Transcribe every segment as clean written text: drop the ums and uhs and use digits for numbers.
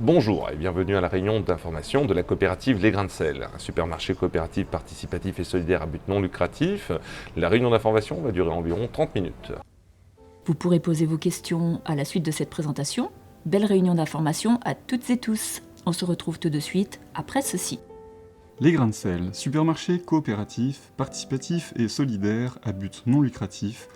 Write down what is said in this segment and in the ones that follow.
Bonjour et bienvenue à la réunion d'information de la coopérative Les Grains de Sel, un supermarché coopératif participatif et solidaire à but non lucratif. La réunion d'information va durer environ 30 minutes. Vous pourrez poser vos questions à la suite de cette présentation. Belle réunion d'information à toutes et tous. On se retrouve tout de suite après ceci. Les Grains de Sel, supermarché coopératif, participatif et solidaire à but non lucratif,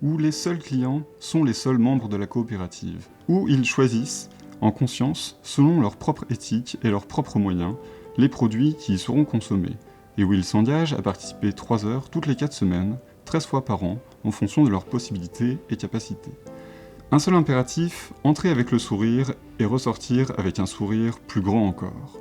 où les seuls clients sont les seuls membres de la coopérative, où ils choisissent, en conscience, selon leur propre éthique et leurs propres moyens, les produits qui y seront consommés, et où ils s'engagent à participer 3 heures toutes les 4 semaines, 13 fois par an, en fonction de leurs possibilités et capacités. Un seul impératif, entrer avec le sourire et ressortir avec un sourire plus grand encore.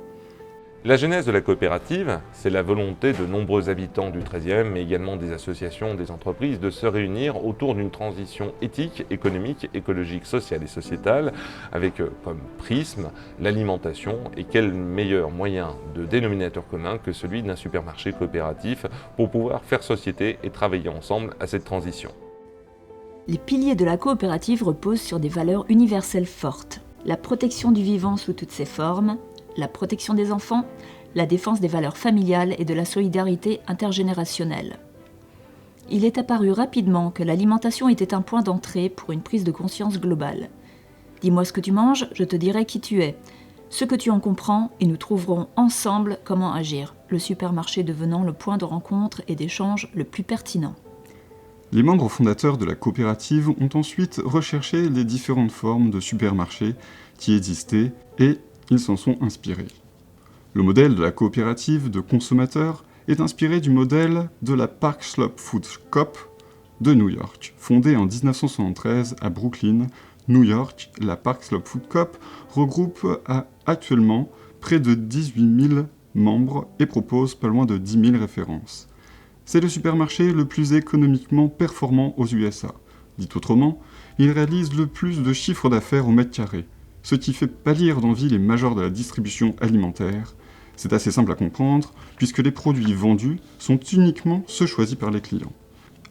La genèse de la coopérative, c'est la volonté de nombreux habitants du 13e, mais également des associations, des entreprises, de se réunir autour d'une transition éthique, économique, écologique, sociale et sociétale, avec comme prisme l'alimentation, et quel meilleur moyen de dénominateur commun que celui d'un supermarché coopératif pour pouvoir faire société et travailler ensemble à cette transition. Les piliers de la coopérative reposent sur des valeurs universelles fortes. La protection du vivant sous toutes ses formes, la protection des enfants, la défense des valeurs familiales et de la solidarité intergénérationnelle. Il est apparu rapidement que l'alimentation était un point d'entrée pour une prise de conscience globale. Dis-moi ce que tu manges, je te dirai qui tu es, ce que tu en comprends et nous trouverons ensemble comment agir, le supermarché devenant le point de rencontre et d'échange le plus pertinent. Les membres fondateurs de la coopérative ont ensuite recherché les différentes formes de supermarchés qui existaient et ils s'en sont inspirés. Le modèle de la coopérative de consommateurs est inspiré du modèle de la Park Slope Food Coop de New York. Fondée en 1973 à Brooklyn, New York, la Park Slope Food Coop regroupe actuellement près de 18 000 membres et propose pas loin de 10 000 références. C'est le supermarché le plus économiquement performant aux USA. Dit autrement, il réalise le plus de chiffre d'affaires au mètre carré, ce qui fait pâlir d'envie les majors de la distribution alimentaire. C'est assez simple à comprendre, puisque les produits vendus sont uniquement ceux choisis par les clients.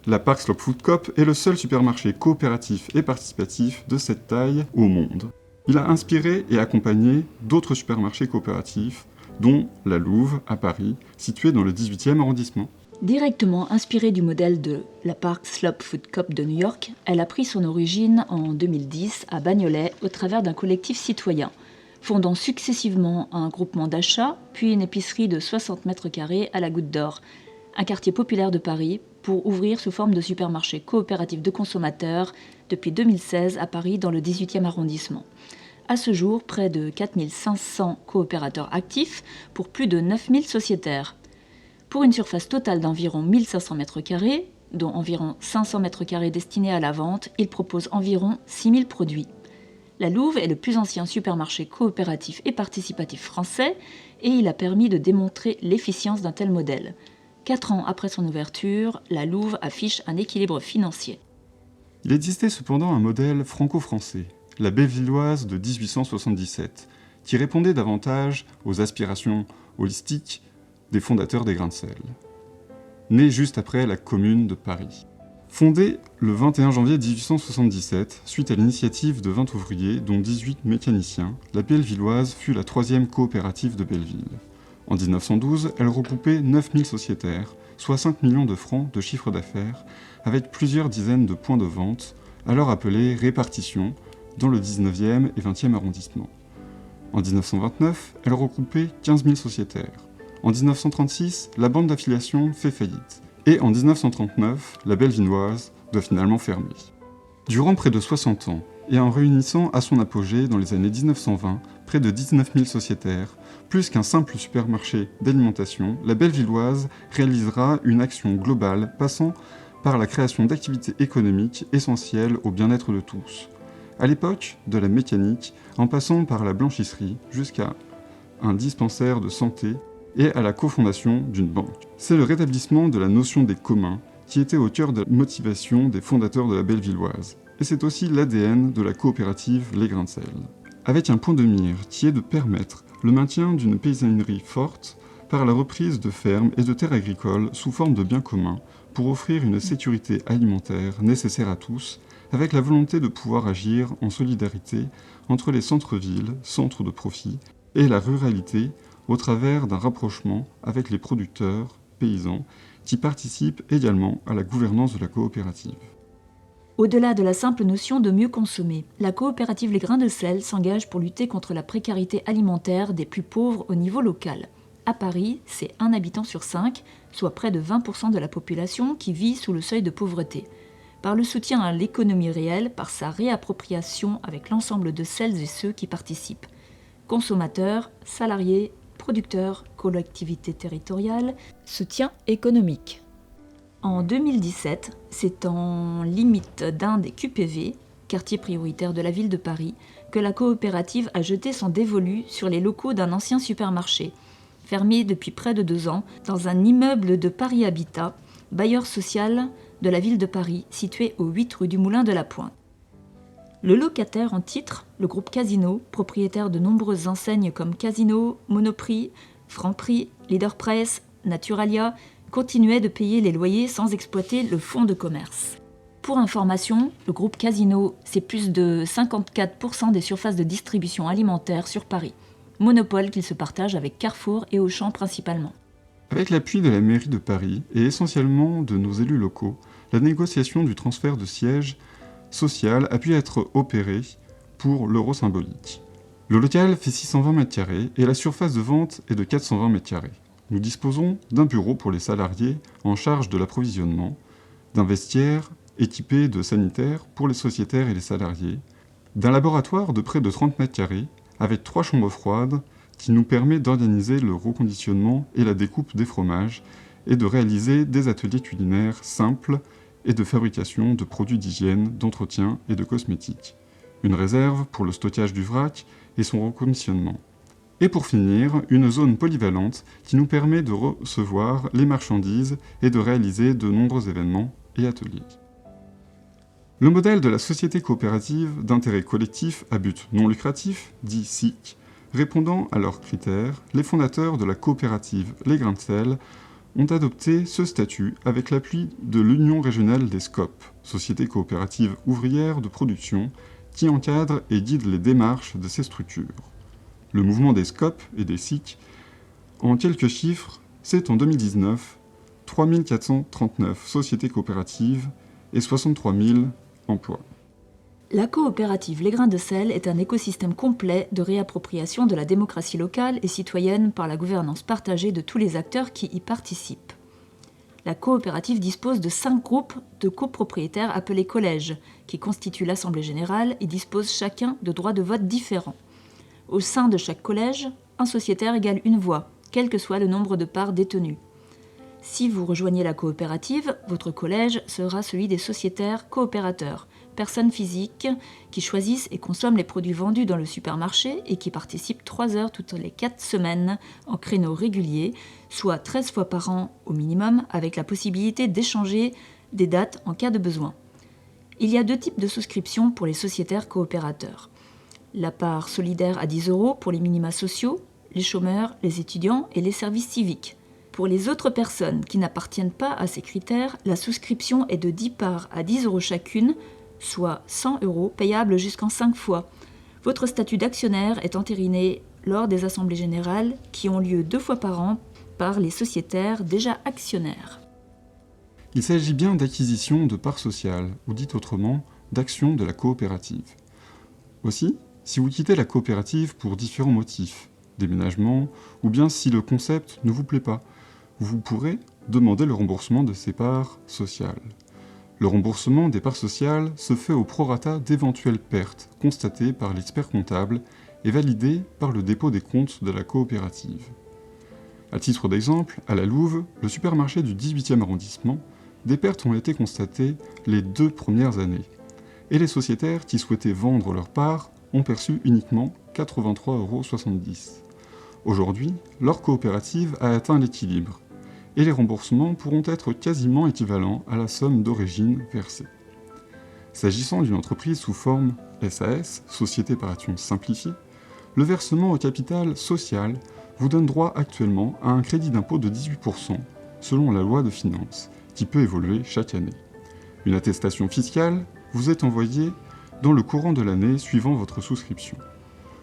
La Park Slope Food Coop est le seul supermarché coopératif et participatif de cette taille au monde. Il a inspiré et accompagné d'autres supermarchés coopératifs, dont la Louve à Paris, située dans le 18e arrondissement. Directement inspirée du modèle de la Park Slope Food Coop de New York, elle a pris son origine en 2010 à Bagnolet au travers d'un collectif citoyen, fondant successivement un groupement d'achat, puis une épicerie de 60 mètres carrés à la Goutte d'Or, un quartier populaire de Paris, pour ouvrir sous forme de supermarché coopératif de consommateurs depuis 2016 à Paris dans le 18e arrondissement. À ce jour, près de 4500 coopérateurs actifs pour plus de 9000 sociétaires. Pour une surface totale d'environ 1500 m², dont environ 500 m² destinés à la vente, il propose environ 6000 produits. La Louve est le plus ancien supermarché coopératif et participatif français et il a permis de démontrer l'efficience d'un tel modèle. 4 ans après son ouverture, la Louve affiche un équilibre financier. Il existait cependant un modèle franco-français, la Bellevilloise de 1877, qui répondait davantage aux aspirations holistiques des fondateurs des Grains de Sel. Né juste après la Commune de Paris. Fondée le 21 janvier 1877, suite à l'initiative de 20 ouvriers, dont 18 mécaniciens, la Bellevilloise fut la 3e coopérative de Belleville. En 1912, elle regroupait 9000 sociétaires, soit 5 millions de francs de chiffre d'affaires, avec plusieurs dizaines de points de vente, alors appelés répartitions, dans le 19e et 20e arrondissement. En 1929, elle regroupait 15 000 sociétaires. En 1936, la bande d'affiliation fait faillite. Et en 1939, la Bellevilloise doit finalement fermer. Durant près de 60 ans, et en réunissant à son apogée dans les années 1920 près de 19 000 sociétaires, plus qu'un simple supermarché d'alimentation, la Bellevilloise réalisera une action globale passant par la création d'activités économiques essentielles au bien-être de tous. À l'époque, de la mécanique, en passant par la blanchisserie jusqu'à un dispensaire de santé et à la cofondation d'une banque. C'est le rétablissement de la notion des communs qui était au cœur de la motivation des fondateurs de la Bellevilloise. Et c'est aussi l'ADN de la coopérative Les Grains de Sel. Avec un point de mire qui est de permettre le maintien d'une paysannerie forte par la reprise de fermes et de terres agricoles sous forme de biens communs pour offrir une sécurité alimentaire nécessaire à tous avec la volonté de pouvoir agir en solidarité entre les centres-villes, centres de profit, et la ruralité au travers d'un rapprochement avec les producteurs, paysans, qui participent également à la gouvernance de la coopérative. Au-delà de la simple notion de mieux consommer, la coopérative Les Grains de Sel s'engage pour lutter contre la précarité alimentaire des plus pauvres au niveau local. À Paris, c'est 1 habitant sur 5, soit près de 20% de la population qui vit sous le seuil de pauvreté. Par le soutien à l'économie réelle, par sa réappropriation avec l'ensemble de celles et ceux qui participent. Consommateurs, salariés, producteurs, collectivités territoriales, soutien économique. En 2017, c'est en limite d'un des QPV, quartier prioritaire de la ville de Paris, que la coopérative a jeté son dévolu sur les locaux d'un ancien supermarché, fermé depuis près de 2 ans, dans un immeuble de Paris Habitat, bailleur social de la ville de Paris, situé au 8 rue du Moulin de la Pointe. Le locataire en titre, le groupe Casino, propriétaire de nombreuses enseignes comme Casino, Monoprix, Franprix, Leader-Press, Naturalia, continuait de payer les loyers sans exploiter le fonds de commerce. Pour information, le groupe Casino, c'est plus de 54% des surfaces de distribution alimentaire sur Paris. Monopole qu'il se partage avec Carrefour et Auchan principalement. Avec l'appui de la mairie de Paris et essentiellement de nos élus locaux, la négociation du transfert de siège social a pu être opérée pour l'euro symbolique. Le local fait 620 m² et la surface de vente est de 420 m². Nous disposons d'un bureau pour les salariés en charge de l'approvisionnement, d'un vestiaire équipé de sanitaires pour les sociétaires et les salariés, d'un laboratoire de près de 30 m² avec 3 chambres froides qui nous permet d'organiser le reconditionnement et la découpe des fromages et de réaliser des ateliers culinaires simples et de fabrication de produits d'hygiène, d'entretien et de cosmétiques. Une réserve pour le stockage du vrac et son reconditionnement. Et pour finir, une zone polyvalente qui nous permet de recevoir les marchandises et de réaliser de nombreux événements et ateliers. Le modèle de la société coopérative d'intérêt collectif à but non lucratif, dit SIC, répondant à leurs critères, les fondateurs de la coopérative Les Grains de Sel ont adopté ce statut avec l'appui de l'Union régionale des SCOP, Sociétés coopératives ouvrières de production, qui encadre et guide les démarches de ces structures. Le mouvement des SCOP et des SIC, en quelques chiffres, c'est en 2019 3439 sociétés coopératives et 63 000 emplois. La coopérative Les Grains de Sel est un écosystème complet de réappropriation de la démocratie locale et citoyenne par la gouvernance partagée de tous les acteurs qui y participent. La coopérative dispose de 5 groupes de copropriétaires appelés collèges, qui constituent l'Assemblée générale et disposent chacun de droits de vote différents. Au sein de chaque collège, un sociétaire égale une voix, quel que soit le nombre de parts détenues. Si vous rejoignez la coopérative, votre collège sera celui des sociétaires coopérateurs, personnes physiques qui choisissent et consomment les produits vendus dans le supermarché et qui participent 3 heures toutes les 4 semaines en créneaux réguliers, soit 13 fois par an au minimum, avec la possibilité d'échanger des dates en cas de besoin. Il y a 2 types de souscriptions pour les sociétaires coopérateurs. La part solidaire à 10 € pour les minima sociaux, les chômeurs, les étudiants et les services civiques. Pour les autres personnes qui n'appartiennent pas à ces critères, la souscription est de 10 parts à 10 € chacune, soit 100 € payables jusqu'en 5 fois. Votre statut d'actionnaire est entériné lors des assemblées générales qui ont lieu 2 fois par an par les sociétaires déjà actionnaires. Il s'agit bien d'acquisition de parts sociales, ou dit autrement, d'actions de la coopérative. Aussi, si vous quittez la coopérative pour différents motifs, déménagement, ou bien si le concept ne vous plaît pas, vous pourrez demander le remboursement de ces parts sociales. Le remboursement des parts sociales se fait au prorata d'éventuelles pertes constatées par l'expert comptable et validées par le dépôt des comptes de la coopérative. À titre d'exemple, à la Louve, le supermarché du 18e arrondissement, des pertes ont été constatées les 2 premières années, et les sociétaires qui souhaitaient vendre leurs parts ont perçu uniquement 83,70 €. Aujourd'hui, leur coopérative a atteint l'équilibre, et les remboursements pourront être quasiment équivalents à la somme d'origine versée. S'agissant d'une entreprise sous forme SAS, Société par action simplifiée, le versement au capital social vous donne droit actuellement à un crédit d'impôt de 18% selon la loi de finances, qui peut évoluer chaque année. Une attestation fiscale vous est envoyé dans le courant de l'année suivant votre souscription.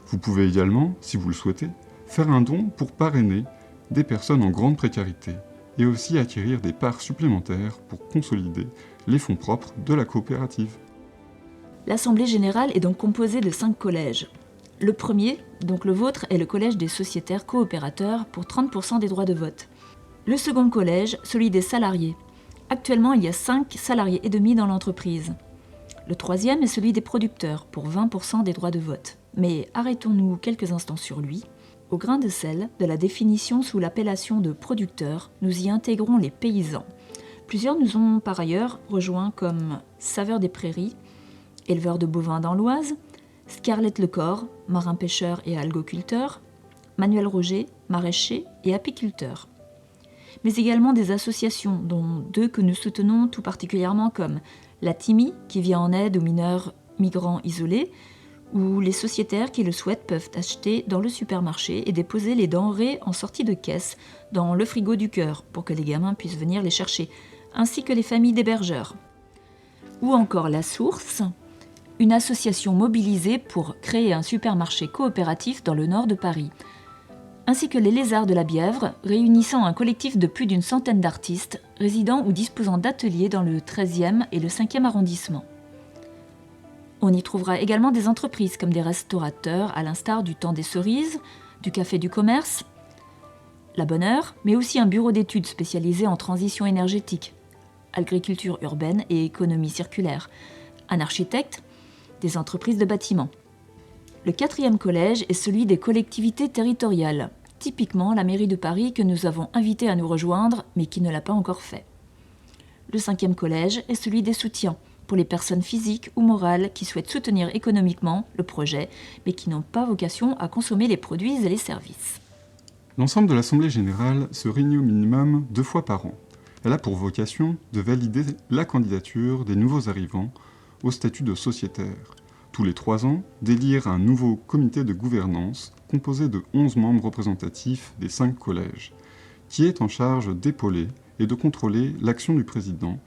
Vous pouvez également, si vous le souhaitez, faire un don pour parrainer des personnes en grande précarité et aussi acquérir des parts supplémentaires pour consolider les fonds propres de la coopérative. L'Assemblée générale est donc composée de 5 collèges. Le premier, donc le vôtre, est le collège des sociétaires coopérateurs pour 30% des droits de vote. Le second collège, celui des salariés. Actuellement, il y a 5 salariés et demi dans l'entreprise. Le troisième est celui des producteurs pour 20% des droits de vote. Mais arrêtons-nous quelques instants sur lui. Au grain de sel de la définition sous l'appellation de producteurs, nous y intégrons les paysans. Plusieurs nous ont par ailleurs rejoints comme Saveur des Prairies, éleveur de bovins dans l'Oise, Scarlett Lecor, marin-pêcheur et algoculteur, Manuel Roger, maraîcher et apiculteur. Mais également des associations, dont 2 que nous soutenons tout particulièrement comme la TIMI, qui vient en aide aux mineurs migrants isolés, où les sociétaires qui le souhaitent peuvent acheter dans le supermarché et déposer les denrées en sortie de caisse dans le frigo du cœur pour que les gamins puissent venir les chercher, ainsi que les familles d'hébergeurs. Ou encore La Source, une association mobilisée pour créer un supermarché coopératif dans le nord de Paris, ainsi que les Lézards de la Bièvre, réunissant un collectif de plus d'une centaine d'artistes, résidant ou disposant d'ateliers dans le 13e et le 5e arrondissement. On y trouvera également des entreprises comme des restaurateurs, à l'instar du Temps des Cerises, du Café du Commerce, La Bonne Heure, mais aussi un bureau d'études spécialisé en transition énergétique, agriculture urbaine et économie circulaire, un architecte, des entreprises de bâtiments. Le 4e collège est celui des collectivités territoriales, typiquement la mairie de Paris que nous avons invité à nous rejoindre, mais qui ne l'a pas encore fait. Le 5e collège est celui des soutiens, pour les personnes physiques ou morales qui souhaitent soutenir économiquement le projet, mais qui n'ont pas vocation à consommer les produits et les services. L'ensemble de l'Assemblée générale se réunit au minimum 2 fois par an. Elle a pour vocation de valider la candidature des nouveaux arrivants au statut de sociétaire. Tous les 3 ans, d'élire un nouveau comité de gouvernance composé de 11 membres représentatifs des 5 collèges, qui est en charge d'épauler et de contrôler l'action du président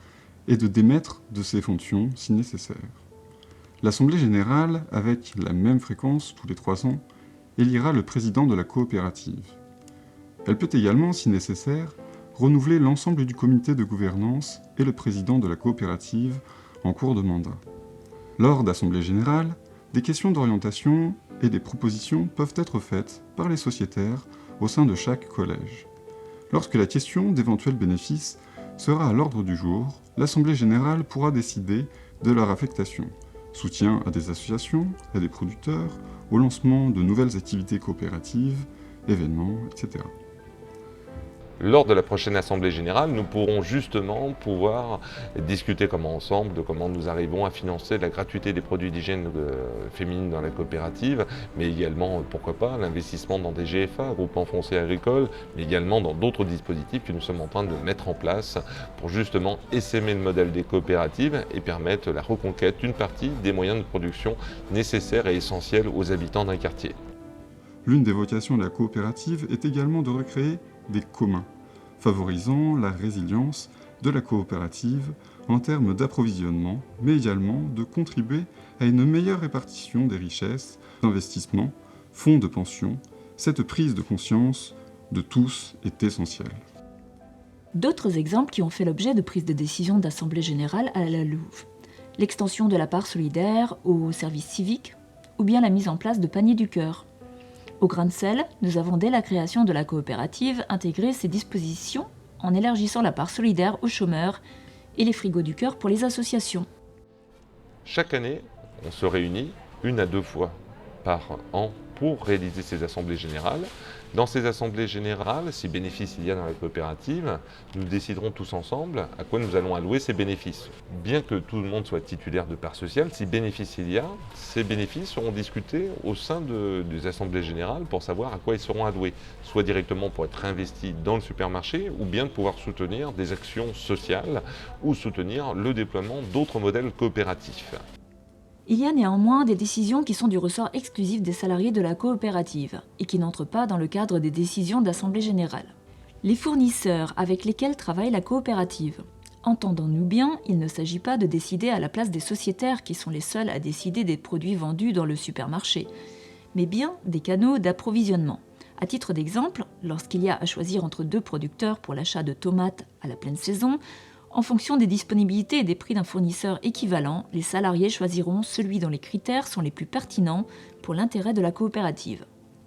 et de démettre de ses fonctions si nécessaire. L'Assemblée générale, avec la même fréquence tous les 3 ans, élira le président de la coopérative. Elle peut également, si nécessaire, renouveler l'ensemble du comité de gouvernance et le président de la coopérative en cours de mandat. Lors d'assemblées générales, des questions d'orientation et des propositions peuvent être faites par les sociétaires au sein de chaque collège. Lorsque la question d'éventuels bénéfices sera à l'ordre du jour, l'Assemblée générale pourra décider de leur affectation, soutien à des associations, à des producteurs, au lancement de nouvelles activités coopératives, événements, etc. Lors de la prochaine Assemblée générale, nous pourrons justement discuter ensemble de comment nous arrivons à financer la gratuité des produits d'hygiène féminine dans la coopérative, mais également, pourquoi pas, l'investissement dans des GFA, groupements fonciers agricoles, mais également dans d'autres dispositifs que nous sommes en train de mettre en place pour justement essaimer le modèle des coopératives et permettre la reconquête d'une partie des moyens de production nécessaires et essentiels aux habitants d'un quartier. L'une des vocations de la coopérative est également de recréer des communs, favorisant la résilience de la coopérative en termes d'approvisionnement, mais également de contribuer à une meilleure répartition des richesses, d'investissements, fonds de pension. Cette prise de conscience de tous est essentielle. D'autres exemples qui ont fait l'objet de prises de décision d'Assemblée générale à la Louve. L'extension de la part solidaire au service civique, ou bien la mise en place de paniers du cœur. Au grain de sel, nous avons dès la création de la coopérative intégré ces dispositions en élargissant la part solidaire aux chômeurs et les frigos du cœur pour les associations. Chaque année, on se réunit 1 à 2 fois par an pour réaliser ces assemblées générales. Dans ces assemblées générales, si bénéfices il y a dans la coopérative, nous déciderons tous ensemble à quoi nous allons allouer ces bénéfices. Bien que tout le monde soit titulaire de parts sociales, si bénéfices il y a, ces bénéfices seront discutés au sein des assemblées générales pour savoir à quoi ils seront alloués, soit directement pour être investis dans le supermarché, ou bien de pouvoir soutenir des actions sociales ou soutenir le déploiement d'autres modèles coopératifs. Il y a néanmoins des décisions qui sont du ressort exclusif des salariés de la coopérative et qui n'entrent pas dans le cadre des décisions d'assemblée générale. Les fournisseurs avec lesquels travaille la coopérative, Entendons-nous bien, il ne s'agit pas de décider à la place des sociétaires qui sont les seuls à décider des produits vendus dans le supermarché, mais bien des canaux d'approvisionnement. À titre d'exemple, lorsqu'il y a à choisir entre 2 producteurs pour l'achat de tomates à la pleine saison, en fonction des disponibilités et des prix d'un fournisseur équivalent, les salariés choisiront celui dont les critères sont les plus pertinents pour l'intérêt de la coopérative.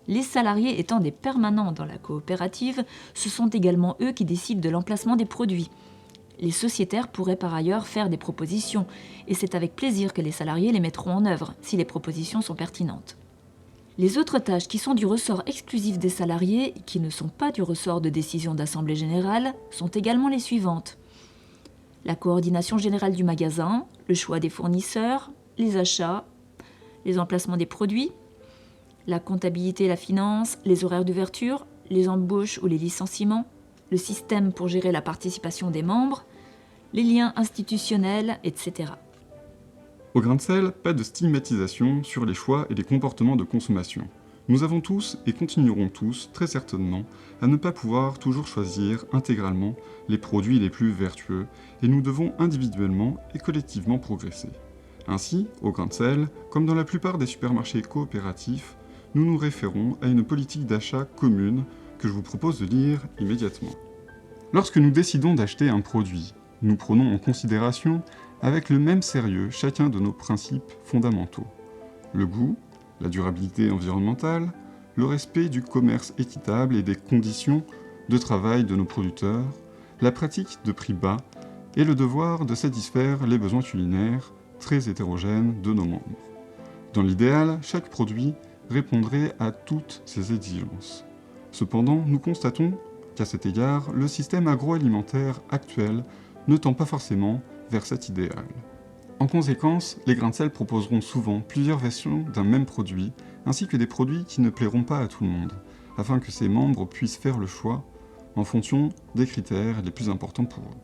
Les salariés étant des permanents dans la coopérative, ce sont également eux qui décident de l'emplacement des produits. Les sociétaires pourraient par ailleurs faire des propositions, et c'est avec plaisir que les salariés les mettront en œuvre, si les propositions sont pertinentes. Les autres tâches qui sont du ressort exclusif des salariés, qui ne sont pas du ressort de décision d'assemblée générale, sont également les suivantes. La coordination générale du magasin, le choix des fournisseurs, les achats, les emplacements des produits, la comptabilité et la finance, les horaires d'ouverture, les embauches ou les licenciements, le système pour gérer la participation des membres, les liens institutionnels, etc. Au grain de sel, pas de stigmatisation sur les choix et les comportements de consommation. Nous avons tous et continuerons tous, très certainement, à ne pas pouvoir toujours choisir intégralement les produits les plus vertueux, et nous devons individuellement et collectivement progresser. Ainsi, au grain de sel, comme dans la plupart des supermarchés coopératifs, nous nous référons à une politique d'achat commune que je vous propose de lire immédiatement. Lorsque nous décidons d'acheter un produit, nous prenons en considération avec le même sérieux chacun de nos principes fondamentaux. Le goût, la durabilité environnementale, le respect du commerce équitable et des conditions de travail de nos producteurs, la pratique de prix bas et le devoir de satisfaire les besoins culinaires très hétérogènes de nos membres. Dans l'idéal, chaque produit répondrait à toutes ces exigences. Cependant, nous constatons qu'à cet égard, le système agroalimentaire actuel ne tend pas forcément vers cet idéal. En conséquence, les grains de sel proposeront souvent plusieurs versions d'un même produit, ainsi que des produits qui ne plairont pas à tout le monde, afin que ses membres puissent faire le choix en fonction des critères les plus importants pour eux.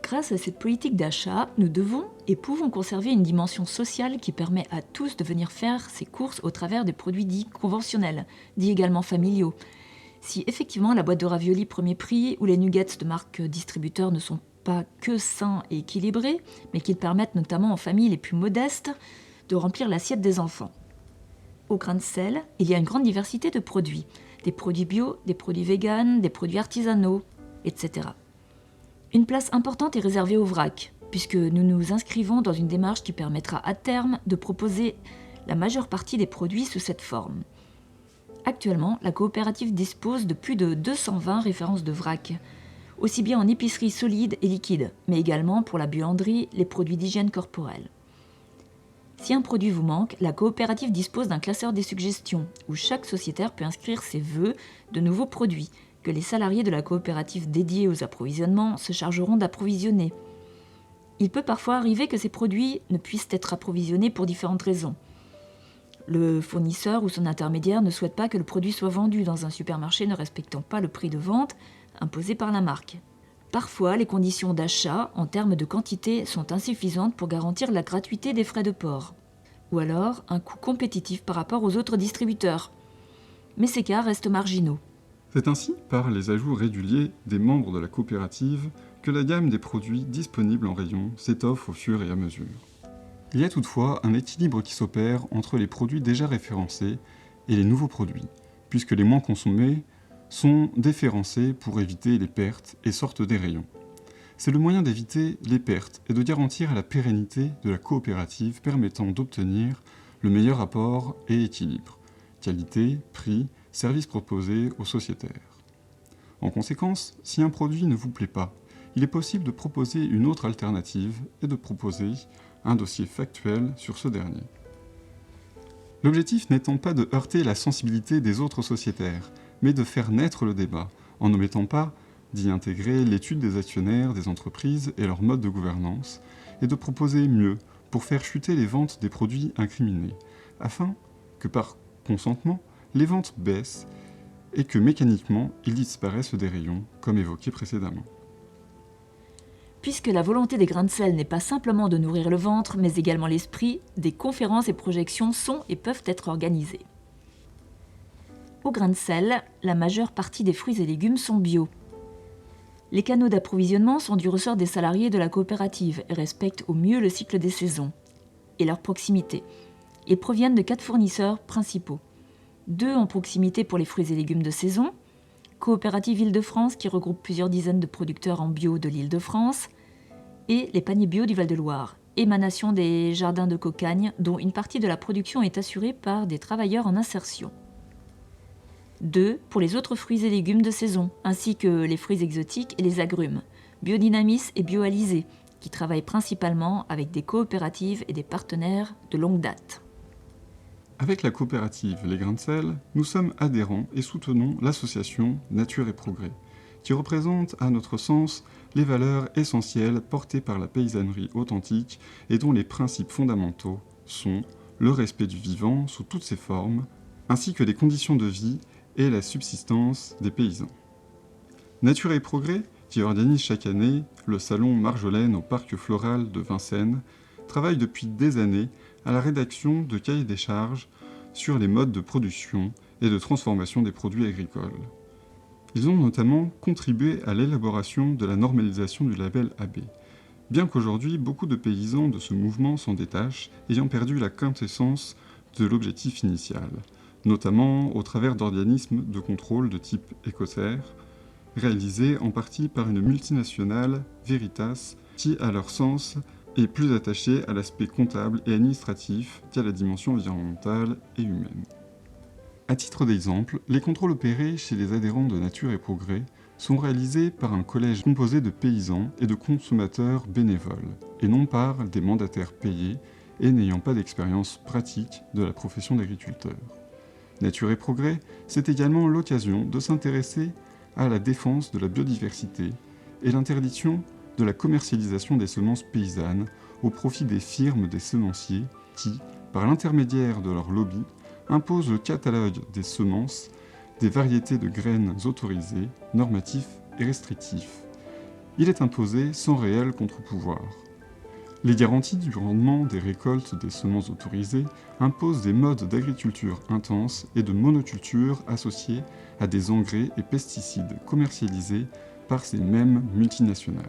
Grâce à cette politique d'achat, nous devons et pouvons conserver une dimension sociale qui permet à tous de venir faire ses courses au travers des produits dits conventionnels, dits également familiaux. Si effectivement la boîte de raviolis premier prix ou les nuggets de marque distributeur ne sont pas que sains et équilibrés, mais qu'ils permettent notamment aux familles les plus modestes de remplir l'assiette des enfants. Au grain de sel, il y a une grande diversité de produits. Des produits bio, des produits véganes, des produits artisanaux, etc. Une place importante est réservée au vrac, puisque nous nous inscrivons dans une démarche qui permettra à terme de proposer la majeure partie des produits sous cette forme. Actuellement, la coopérative dispose de plus de 220 références de vrac, aussi bien en épicerie solide et liquide, mais également pour la buanderie, les produits d'hygiène corporelle. Si un produit vous manque, la coopérative dispose d'un classeur des suggestions, où chaque sociétaire peut inscrire ses vœux de nouveaux produits, que les salariés de la coopérative dédiée aux approvisionnements se chargeront d'approvisionner. Il peut parfois arriver que ces produits ne puissent être approvisionnés pour différentes raisons. Le fournisseur ou son intermédiaire ne souhaite pas que le produit soit vendu dans un supermarché ne respectant pas le prix de vente imposé par la marque. Parfois, les conditions d'achat en termes de quantité sont insuffisantes pour garantir la gratuité des frais de port, ou alors un coût compétitif par rapport aux autres distributeurs. Mais ces cas restent marginaux. C'est ainsi, par les ajouts réguliers des membres de la coopérative, que la gamme des produits disponibles en rayon s'étoffe au fur et à mesure. Il y a toutefois un équilibre qui s'opère entre les produits déjà référencés et les nouveaux produits, puisque les moins consommés sont déférencés pour éviter les pertes et sortent des rayons. C'est le moyen d'éviter les pertes et de garantir la pérennité de la coopérative permettant d'obtenir le meilleur rapport et équilibre, qualité, prix, services proposés aux sociétaires. En conséquence, si un produit ne vous plaît pas, il est possible de proposer une autre alternative et de proposer un dossier factuel sur ce dernier. L'objectif n'étant pas de heurter la sensibilité des autres sociétaires, mais de faire naître le débat, en n'omettant pas d'y intégrer l'étude des actionnaires des entreprises et leur mode de gouvernance, et de proposer mieux pour faire chuter les ventes des produits incriminés, afin que par consentement, les ventes baissent et que mécaniquement, ils disparaissent des rayons, comme évoqué précédemment. Puisque la volonté des grains de sel n'est pas simplement de nourrir le ventre, mais également l'esprit, des conférences et projections sont et peuvent être organisées. Au grain de sel, la majeure partie des fruits et légumes sont bio. Les canaux d'approvisionnement sont du ressort des salariés de la coopérative et respectent au mieux le cycle des saisons et leur proximité. Ils proviennent de 4 fournisseurs principaux. 2 en proximité pour les fruits et légumes de saison, Coopérative Île-de-France qui regroupe plusieurs dizaines de producteurs en bio de l'Île-de-France, et les paniers bio du Val-de-Loire, émanation des jardins de Cocagne dont une partie de la production est assurée par des travailleurs en insertion. 2 pour les autres fruits et légumes de saison, ainsi que les fruits exotiques et les agrumes, Biodynamis et Bioalisé, qui travaillent principalement avec des coopératives et des partenaires de longue date. Avec la coopérative Les Grains de Sel, nous sommes adhérents et soutenons l'association Nature et Progrès, qui représente, à notre sens, les valeurs essentielles portées par la paysannerie authentique et dont les principes fondamentaux sont le respect du vivant sous toutes ses formes, ainsi que des conditions de vie et la subsistance des paysans. Nature et Progrès, qui organise chaque année le salon Marjolaine au parc floral de Vincennes, travaille depuis des années à la rédaction de cahiers des charges sur les modes de production et de transformation des produits agricoles. Ils ont notamment contribué à l'élaboration de la normalisation du label AB, bien qu'aujourd'hui beaucoup de paysans de ce mouvement s'en détachent, ayant perdu la quintessence de l'objectif initial, notamment au travers d'organismes de contrôle de type Écossaire, réalisés en partie par une multinationale, Veritas, qui, à leur sens, est plus attachée à l'aspect comptable et administratif qu'à la dimension environnementale et humaine. À titre d'exemple, les contrôles opérés chez les adhérents de Nature et Progrès sont réalisés par un collège composé de paysans et de consommateurs bénévoles, et non par des mandataires payés et n'ayant pas d'expérience pratique de la profession d'agriculteur. Nature et Progrès, c'est également l'occasion de s'intéresser à la défense de la biodiversité et l'interdiction de la commercialisation des semences paysannes au profit des firmes des semenciers qui, par l'intermédiaire de leur lobby, imposent le catalogue des semences, des variétés de graines autorisées, normatifs et restrictifs. Il est imposé sans réel contre-pouvoir. Les garanties du rendement des récoltes des semences autorisées imposent des modes d'agriculture intense et de monoculture associés à des engrais et pesticides commercialisés par ces mêmes multinationales.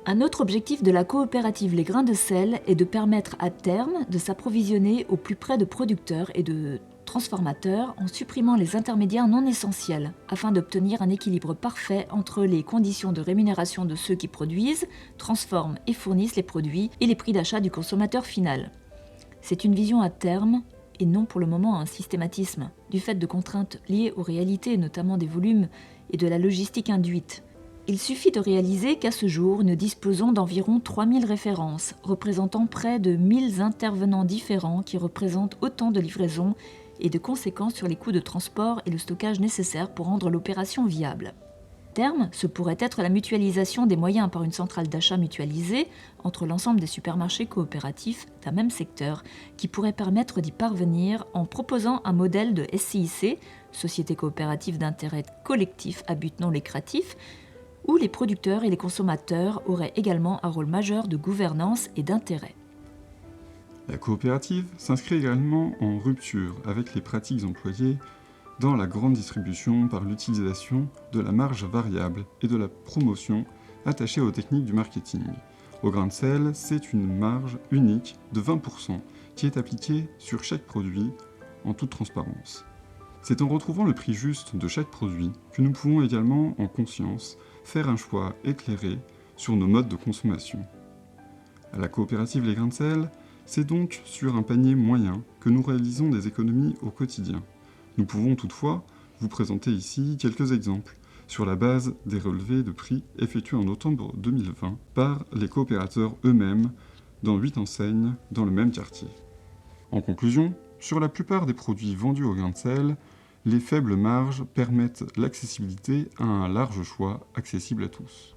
Un autre objectif de la coopérative Les Grains de Sel est de permettre à terme de s'approvisionner au plus près de producteurs et de transformateurs en supprimant les intermédiaires non essentiels, afin d'obtenir un équilibre parfait entre les conditions de rémunération de ceux qui produisent, transforment et fournissent les produits et les prix d'achat du consommateur final. C'est une vision à terme et non pour le moment un systématisme, du fait de contraintes liées aux réalités, notamment des volumes et de la logistique induite. Il suffit de réaliser qu'à ce jour, nous disposons d'environ 3000 références, représentant près de 1000 intervenants différents qui représentent autant de livraisons et de conséquences sur les coûts de transport et le stockage nécessaires pour rendre l'opération viable. À terme, ce pourrait être la mutualisation des moyens par une centrale d'achat mutualisée entre l'ensemble des supermarchés coopératifs d'un même secteur, qui pourrait permettre d'y parvenir en proposant un modèle de SCIC, Société coopérative d'intérêt collectif à but non lucratif, où les producteurs et les consommateurs auraient également un rôle majeur de gouvernance et d'intérêt. La coopérative s'inscrit également en rupture avec les pratiques employées dans la grande distribution par l'utilisation de la marge variable et de la promotion attachée aux techniques du marketing. Au grain de sel, c'est une marge unique de 20% qui est appliquée sur chaque produit en toute transparence. C'est en retrouvant le prix juste de chaque produit que nous pouvons également, en conscience, faire un choix éclairé sur nos modes de consommation. À la coopérative Les Grains de Sel, c'est donc sur un panier moyen que nous réalisons des économies au quotidien. Nous pouvons toutefois vous présenter ici quelques exemples sur la base des relevés de prix effectués en octobre 2020 par les coopérateurs eux-mêmes dans 8 enseignes dans le même quartier. En conclusion, sur la plupart des produits vendus au grain de sel, les faibles marges permettent l'accessibilité à un large choix accessible à tous.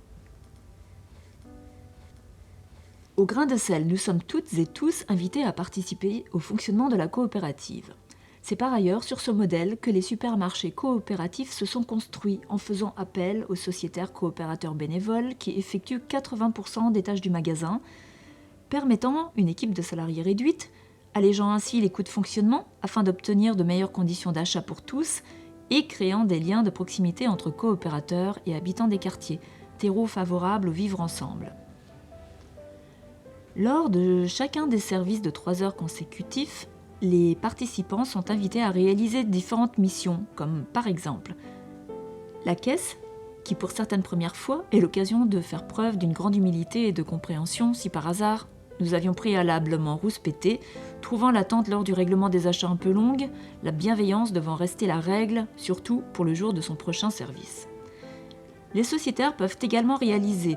Au grain de sel, nous sommes toutes et tous invités à participer au fonctionnement de la coopérative. C'est par ailleurs sur ce modèle que les supermarchés coopératifs se sont construits en faisant appel aux sociétaires coopérateurs bénévoles qui effectuent 80% des tâches du magasin, permettant une équipe de salariés réduite, allégeant ainsi les coûts de fonctionnement afin d'obtenir de meilleures conditions d'achat pour tous et créant des liens de proximité entre coopérateurs et habitants des quartiers, terreau favorable au vivre ensemble. Lors de chacun des services de 3 heures consécutifs, les participants sont invités à réaliser différentes missions, comme par exemple la caisse, qui pour certaines premières fois est l'occasion de faire preuve d'une grande humilité et de compréhension si par hasard nous avions préalablement rouspété, trouvant l'attente lors du règlement des achats un peu longue, la bienveillance devant rester la règle, surtout pour le jour de son prochain service. Les sociétaires peuvent également réaliser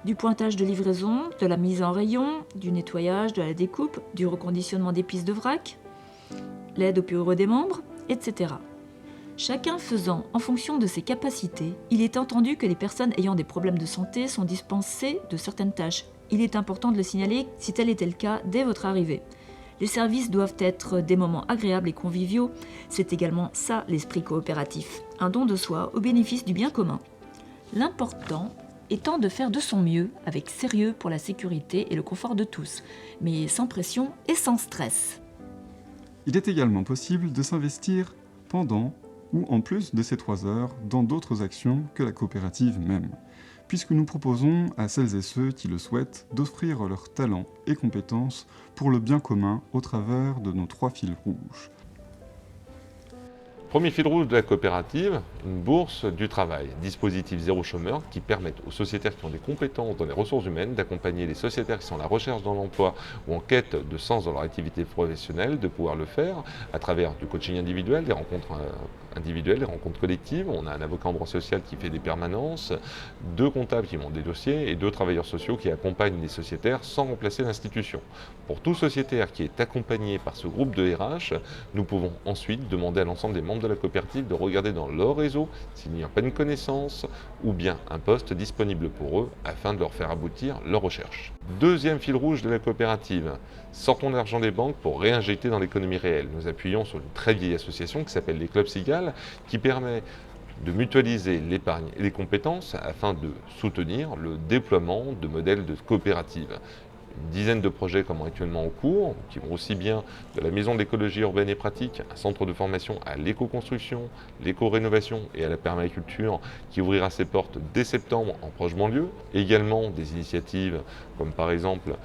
du pointage de livraison, de la mise en rayon, du nettoyage, de la découpe, du reconditionnement des pistes de vrac, l'aide au bureau des membres, etc. Chacun faisant en fonction de ses capacités, il est entendu que les personnes ayant des problèmes de santé sont dispensées de certaines tâches. Il est important de le signaler si tel était le cas dès votre arrivée. Les services doivent être des moments agréables et conviviaux. C'est également ça l'esprit coopératif, un don de soi au bénéfice du bien commun. L'important étant de faire de son mieux avec sérieux pour la sécurité et le confort de tous, mais sans pression et sans stress. Il est également possible de s'investir pendant ou en plus de ces 3 heures dans d'autres actions que la coopérative même, puisque nous proposons à celles et ceux qui le souhaitent d'offrir leurs talents et compétences pour le bien commun au travers de nos 3 fils rouges. Premier fil rouge de la coopérative, une bourse du travail, dispositif zéro chômeur qui permettent aux sociétaires qui ont des compétences dans les ressources humaines d'accompagner les sociétaires qui sont à la recherche dans l'emploi ou en quête de sens dans leur activité professionnelle, de pouvoir le faire à travers du coaching individuel, des rencontres individuelles, des rencontres collectives. On a un avocat en droit social qui fait des permanences, 2 comptables qui montent des dossiers et 2 travailleurs sociaux qui accompagnent les sociétaires sans remplacer l'institution. Pour tout sociétaire qui est accompagné par ce groupe de RH, nous pouvons ensuite demander à l'ensemble des membres de la coopérative de regarder dans leur réseau s'il n'y a pas une connaissance ou bien un poste disponible pour eux afin de leur faire aboutir leur recherche. Deuxième fil rouge de la coopérative, sortons l'argent des banques pour réinjecter dans l'économie réelle. Nous appuyons sur une très vieille association qui s'appelle les Clubs Cigales qui permet de mutualiser l'épargne et les compétences afin de soutenir le déploiement de modèles de coopératives. Une dizaine de projets comme actuellement en cours, qui vont aussi bien de la maison de l'écologie urbaine et pratique, un centre de formation à l'éco-construction, l'éco-rénovation et à la permaculture, qui ouvrira ses portes dès septembre en proche banlieue. Également des initiatives comme par exemple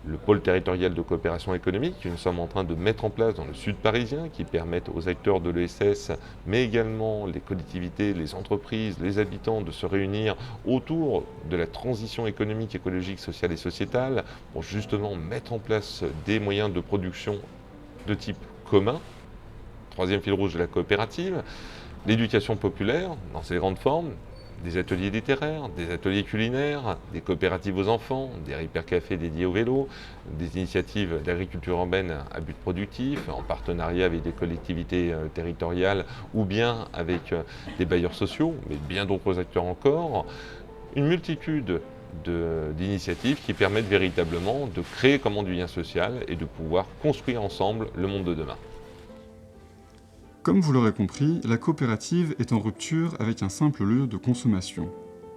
le pôle territorial de coopération économique que nous sommes en train de mettre en place dans le sud parisien, qui permettent aux acteurs de l'ESS, mais également les collectivités, les entreprises, les habitants de se réunir autour de la transition économique, écologique, sociale et sociétale pour justement mettre en place des moyens de production de type commun. Troisième fil rouge de la coopérative, l'éducation populaire dans ses grandes formes, des ateliers littéraires, des ateliers culinaires, des coopératives aux enfants, des hypercafés dédiés au vélo, des initiatives d'agriculture urbaine à but productif, en partenariat avec des collectivités territoriales ou bien avec des bailleurs sociaux, mais bien d'autres acteurs encore. Une multitude d'initiatives qui permettent véritablement de créer comment du lien social et de pouvoir construire ensemble le monde de demain. Comme vous l'aurez compris, la coopérative est en rupture avec un simple lieu de consommation.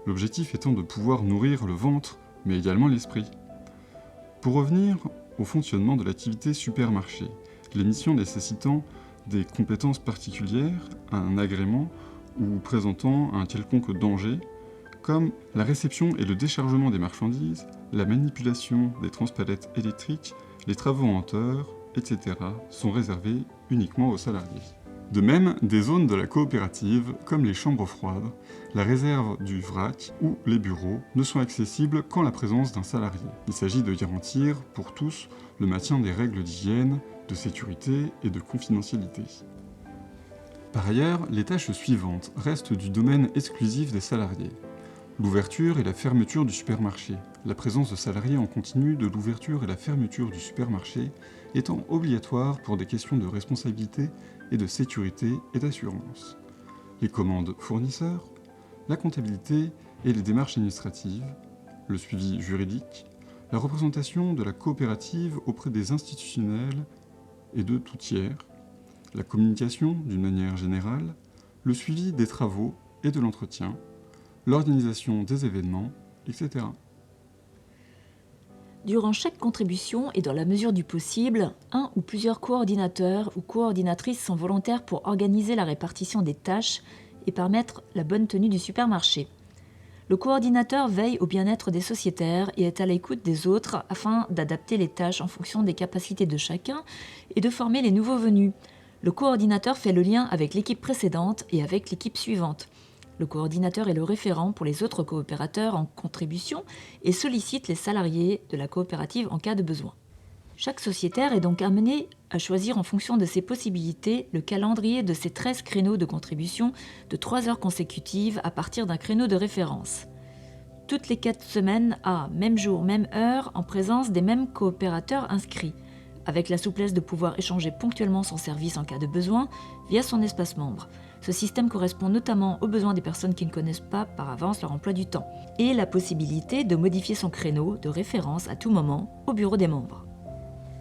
L'objectif étant de pouvoir nourrir le ventre, mais également l'esprit. Pour revenir au fonctionnement de l'activité supermarché, les missions nécessitant des compétences particulières, un agrément ou présentant un quelconque danger, comme la réception et le déchargement des marchandises, la manipulation des transpalettes électriques, les travaux en hauteur, etc., sont réservés uniquement aux salariés. De même, des zones de la coopérative, comme les chambres froides, la réserve du vrac ou les bureaux, ne sont accessibles qu'en la présence d'un salarié. Il s'agit de garantir pour tous le maintien des règles d'hygiène, de sécurité et de confidentialité. Par ailleurs, les tâches suivantes restent du domaine exclusif des salariés. L'ouverture et la fermeture du supermarché, la présence de salariés en continu de l'ouverture et la fermeture du supermarché étant obligatoire pour des questions de responsabilité et de sécurité et d'assurance. Les commandes fournisseurs, la comptabilité et les démarches administratives, le suivi juridique, la représentation de la coopérative auprès des institutionnels et de tout tiers, la communication d'une manière générale, le suivi des travaux et de l'entretien, l'organisation des événements, etc. Durant chaque contribution et dans la mesure du possible, un ou plusieurs coordinateurs ou coordinatrices sont volontaires pour organiser la répartition des tâches et permettre la bonne tenue du supermarché. Le coordinateur veille au bien-être des sociétaires et est à l'écoute des autres afin d'adapter les tâches en fonction des capacités de chacun et de former les nouveaux venus. Le coordinateur fait le lien avec l'équipe précédente et avec l'équipe suivante. Le coordinateur est le référent pour les autres coopérateurs en contribution et sollicite les salariés de la coopérative en cas de besoin. Chaque sociétaire est donc amené à choisir en fonction de ses possibilités le calendrier de ses 13 créneaux de contribution de 3 heures consécutives à partir d'un créneau de référence. Toutes les 4 semaines à même jour, même heure, en présence des mêmes coopérateurs inscrits, avec la souplesse de pouvoir échanger ponctuellement son service en cas de besoin via son espace membre. Ce système correspond notamment aux besoins des personnes qui ne connaissent pas par avance leur emploi du temps, et la possibilité de modifier son créneau de référence à tout moment au bureau des membres.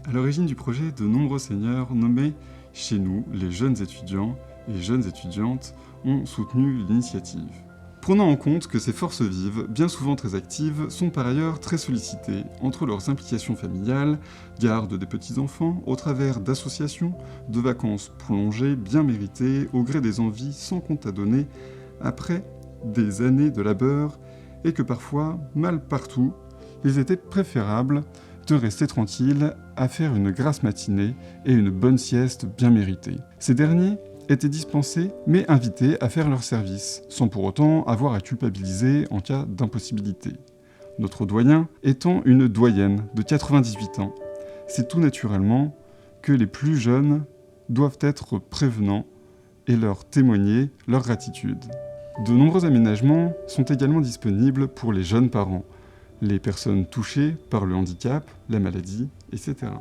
À l'origine du projet, de nombreux seniors nommés chez nous les jeunes étudiants et jeunes étudiantes ont soutenu l'initiative. Prenant en compte que ces forces vives, bien souvent très actives, sont par ailleurs très sollicitées entre leurs implications familiales, garde des petits-enfants, au travers d'associations, de vacances prolongées, bien méritées, au gré des envies sans compte à donner, après des années de labeur, et que parfois, mal partout, il était préférable de rester tranquille à faire une grasse matinée et une bonne sieste bien méritée. Ces derniers étaient dispensés mais invités à faire leur service, sans pour autant avoir à culpabiliser en cas d'impossibilité. Notre doyen étant une doyenne de 98 ans, c'est tout naturellement que les plus jeunes doivent être prévenants et leur témoigner leur gratitude. De nombreux aménagements sont également disponibles pour les jeunes parents, les personnes touchées par le handicap, la maladie, etc.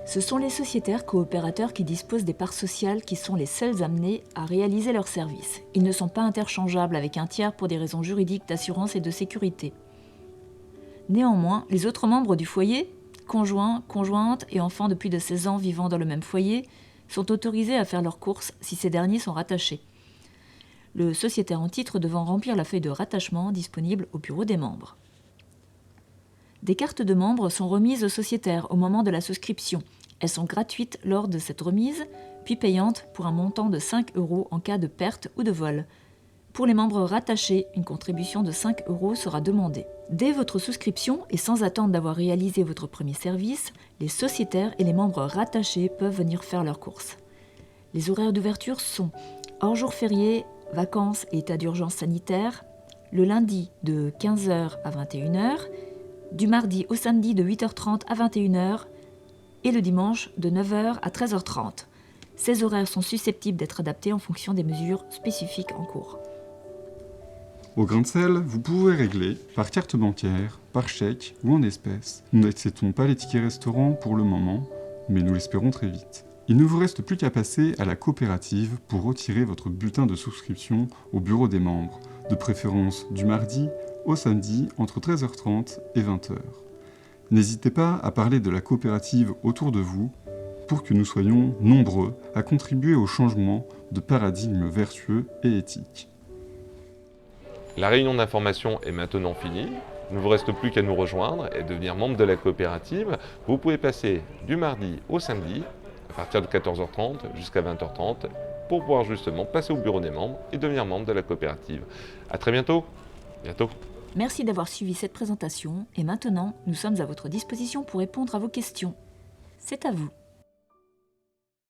Ce sont les sociétaires coopérateurs qui disposent des parts sociales qui sont les seuls amenés à réaliser leurs services. Ils ne sont pas interchangeables avec un tiers pour des raisons juridiques d'assurance et de sécurité. Néanmoins, les autres membres du foyer, conjoints, conjointes et enfants de plus de 16 ans vivant dans le même foyer, sont autorisés à faire leurs courses si ces derniers sont rattachés. Le sociétaire en titre devant remplir la feuille de rattachement disponible au bureau des membres. Des cartes de membres sont remises aux sociétaires au moment de la souscription. Elles sont gratuites lors de cette remise, puis payantes pour un montant de 5 € en cas de perte ou de vol. Pour les membres rattachés, une contribution de 5 € sera demandée. Dès votre souscription et sans attendre d'avoir réalisé votre premier service, les sociétaires et les membres rattachés peuvent venir faire leurs courses. Les horaires d'ouverture sont hors jours fériés, vacances et état d'urgence sanitaire, le lundi de 15 h à 21 h, du mardi au samedi de 8h30 à 21 h et le dimanche de 9 h à 13h30. Ces horaires sont susceptibles d'être adaptés en fonction des mesures spécifiques en cours. Au grain de sel, vous pouvez régler par carte bancaire, par chèque ou en espèces. Nous n'acceptons pas les tickets restaurants pour le moment, mais nous l'espérons très vite. Il ne vous reste plus qu'à passer à la coopérative pour retirer votre bulletin de souscription au bureau des membres, de préférence du mardi au samedi entre 13h30 et 20h. N'hésitez pas à parler de la coopérative autour de vous pour que nous soyons nombreux à contribuer au changement de paradigme vertueux et éthique. La réunion d'information est maintenant finie. Il ne vous reste plus qu'à nous rejoindre et devenir membre de la coopérative. Vous pouvez passer du mardi au samedi, à partir de 14h30 jusqu'à 20h30, pour pouvoir justement passer au bureau des membres et devenir membre de la coopérative. À très bientôt. Bientôt. Merci d'avoir suivi cette présentation et maintenant, nous sommes à votre disposition pour répondre à vos questions. C'est à vous.